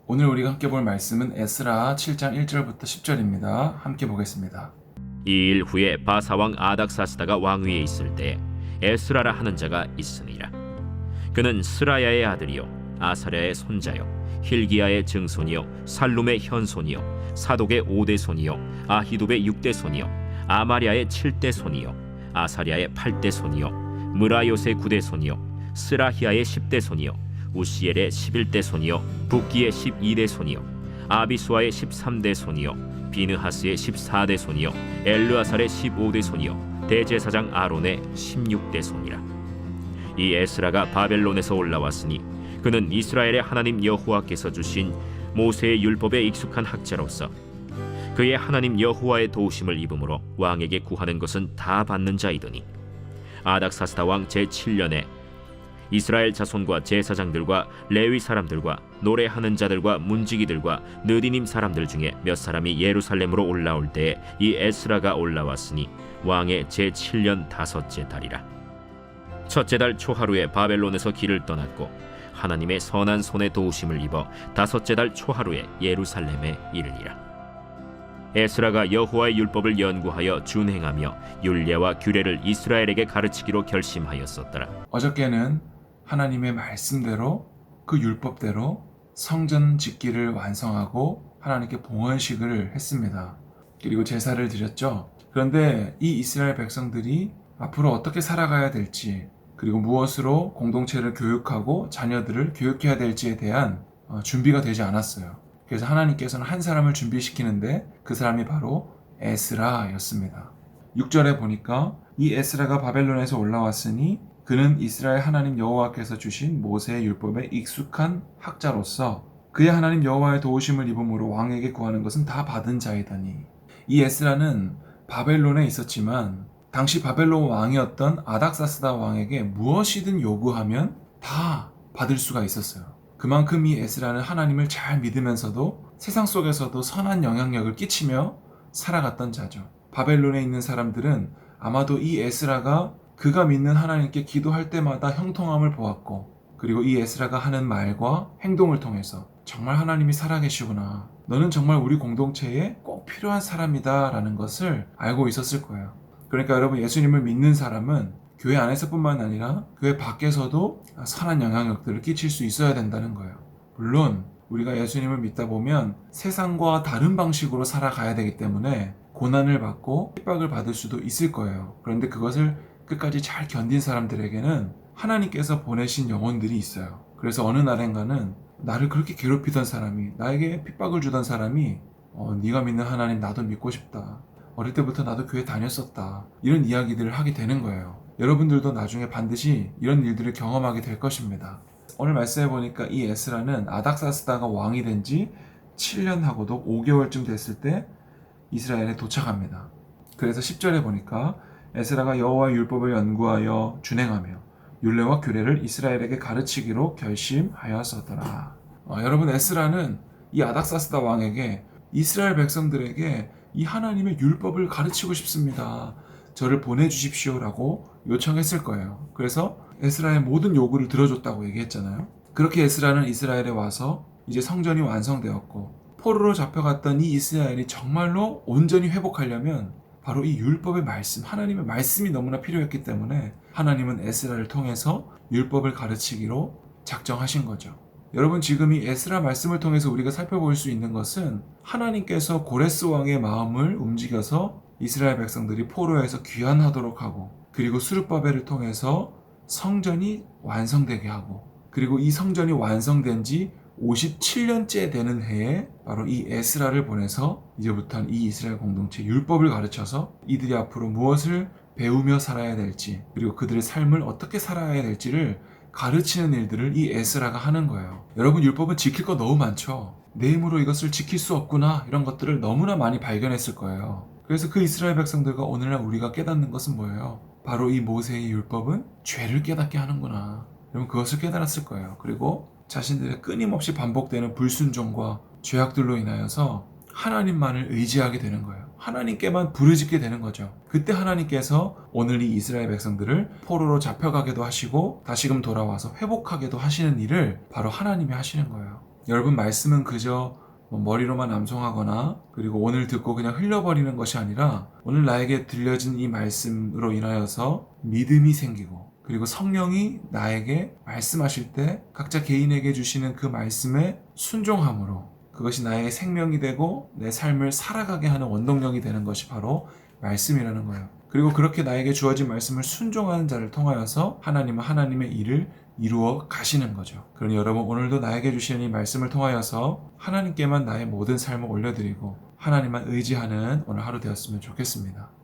오늘 우리가 함께 볼 말씀은 에스라 7장 1절부터 10절입니다. 함께 보겠습니다. 이 일 후에 바사왕 아닥사스다가 왕위에 있을 때 에스라라 하는 자가 있으니라. 그는 스라야의 아들이요 아사랴의 손자요 힐기야의 증손이요 살룸의 현손이요 사독의 5대 손이요 아히둡의 6대 손이요 아마랴의 7대 손이요 아사랴의 8대 손이요 무라요의 9대 손이요 스라히야의 10대 손이요 우시엘의 11대 손이요 붓기의 12대 손이요 아비수아의 13대 손이요 비느하스의 14대 손이요 엘르아살의 15대 손이요 대제사장 아론의 16대 손이라. 이 에스라가 바벨론에서 올라왔으니 그는 이스라엘의 하나님 여호와께서 주신 모세의 율법에 익숙한 학자로서 그의 하나님 여호와의 도우심을 입음으로 왕에게 구하는 것은 다 받는 자이더니 아닥사스다 왕 제7년에 이스라엘 자손과 제사장들과 레위 사람들과 노래하는 자들과 문지기들과 느디님 사람들 중에 몇 사람이 예루살렘으로 올라올 때에 이 에스라가 올라왔으니 왕의 제7년 5째 달이라. 첫째 달 초하루에 바벨론에서 길을 떠났고 하나님의 선한 손에 도우심을 입어 5째 달 초하루에 예루살렘에 이르니라. 에스라가 여호와의 율법을 연구하여 준행하며 율례와 규례를 이스라엘에게 가르치기로 결심하였었더라. 어저께는 하나님의 말씀대로 그 율법대로 성전 짓기를 완성하고 하나님께 봉헌식을 했습니다. 그리고 제사를 드렸죠. 그런데 이 이스라엘 백성들이 앞으로 어떻게 살아가야 될지, 그리고 무엇으로 공동체를 교육하고 자녀들을 교육해야 될지에 대한 준비가 되지 않았어요. 그래서 하나님께서는 한 사람을 준비시키는데 그 사람이 바로 에스라였습니다. 6절에 보니까 이 에스라가 바벨론에서 올라왔으니 그는 이스라엘 하나님 여호와께서 주신 모세의 율법에 익숙한 학자로서 그의 하나님 여호와의 도우심을 입음으로 왕에게 구하는 것은 다 받은 자이더니. 이 에스라는 바벨론에 있었지만 당시 바벨론 왕이었던 아닥사스다 왕에게 무엇이든 요구하면 다 받을 수가 있었어요. 그만큼 이 에스라는 하나님을 잘 믿으면서도 세상 속에서도 선한 영향력을 끼치며 살아갔던 자죠. 바벨론에 있는 사람들은 아마도 이 에스라가 그가 믿는 하나님께 기도할 때마다 형통함을 보았고, 그리고 이 에스라가 하는 말과 행동을 통해서 정말 하나님이 살아계시구나, 너는 정말 우리 공동체에 꼭 필요한 사람이다 라는 것을 알고 있었을 거예요. 그러니까 여러분, 예수님을 믿는 사람은 교회 안에서뿐만 아니라 교회 밖에서도 선한 영향력들을 끼칠 수 있어야 된다는 거예요. 물론 우리가 예수님을 믿다 보면 세상과 다른 방식으로 살아가야 되기 때문에 고난을 받고 핍박을 받을 수도 있을 거예요. 그런데 그것을 끝까지 잘 견딘 사람들에게는 하나님께서 보내신 영혼들이 있어요. 그래서 어느 날엔가는 나를 그렇게 괴롭히던 사람이, 나에게 핍박을 주던 사람이 네가 믿는 하나님 나도 믿고 싶다, 어릴 때부터 나도 교회 다녔었다, 이런 이야기들을 하게 되는 거예요. 여러분들도 나중에 반드시 이런 일들을 경험하게 될 것입니다. 오늘 말씀해 보니까 이 에스라는 아닥사스다가 왕이 된 지 7년 하고도 5개월쯤 됐을 때 이스라엘에 도착합니다. 그래서 10절에 보니까 에스라가 여호와의 율법을 연구하여 준행하며 율례와 규례를 이스라엘에게 가르치기로 결심하였었더라. 여러분, 에스라는 이 아닥사스다 왕에게 이스라엘 백성들에게 이 하나님의 율법을 가르치고 싶습니다, 저를 보내주십시오라고 요청했을 거예요. 그래서 에스라의 모든 요구를 들어줬다고 얘기했잖아요. 그렇게 에스라는 이스라엘에 와서 이제 성전이 완성되었고 포로로 잡혀갔던 이 이스라엘이 정말로 온전히 회복하려면 바로 이 율법의 말씀, 하나님의 말씀이 너무나 필요했기 때문에 하나님은 에스라를 통해서 율법을 가르치기로 작정하신 거죠. 여러분, 지금 이 에스라 말씀을 통해서 우리가 살펴볼 수 있는 것은 하나님께서 고레스 왕의 마음을 움직여서 이스라엘 백성들이 포로에서 귀환하도록 하고, 그리고 스룹바벨을 통해서 성전이 완성되게 하고, 그리고 이 성전이 완성된 지 57년째 되는 해에 바로 이 에스라를 보내서 이제부터는 이 이스라엘 공동체 율법을 가르쳐서 이들이 앞으로 무엇을 배우며 살아야 될지, 그리고 그들의 삶을 어떻게 살아야 될지를 가르치는 일들을 이 에스라가 하는 거예요. 여러분, 율법은 지킬 거 너무 많죠. 내 힘으로 이것을 지킬 수 없구나, 이런 것들을 너무나 많이 발견했을 거예요. 그래서 그 이스라엘 백성들과 오늘날 우리가 깨닫는 것은 뭐예요? 바로 이 모세의 율법은 죄를 깨닫게 하는구나, 여러분 그것을 깨달았을 거예요. 그리고 자신들의 끊임없이 반복되는 불순종과 죄악들로 인하여서 하나님만을 의지하게 되는 거예요. 하나님께만 부르짖게 되는 거죠. 그때 하나님께서 오늘 이 이스라엘 백성들을 포로로 잡혀가게도 하시고 다시금 돌아와서 회복하게도 하시는 일을 바로 하나님이 하시는 거예요. 여러분, 말씀은 그저 머리로만 암송하거나 그리고 오늘 듣고 그냥 흘려버리는 것이 아니라 오늘 나에게 들려진 이 말씀으로 인하여서 믿음이 생기고 그리고 성령이 나에게 말씀하실 때 각자 개인에게 주시는 그 말씀에 순종함으로 그것이 나에게 생명이 되고 내 삶을 살아가게 하는 원동력이 되는 것이 바로 말씀이라는 거예요. 그리고 그렇게 나에게 주어진 말씀을 순종하는 자를 통하여서 하나님은 하나님의 일을 이루어 가시는 거죠. 그러니 여러분, 오늘도 나에게 주시는 이 말씀을 통하여서 하나님께만 나의 모든 삶을 올려드리고 하나님만 의지하는 오늘 하루 되었으면 좋겠습니다.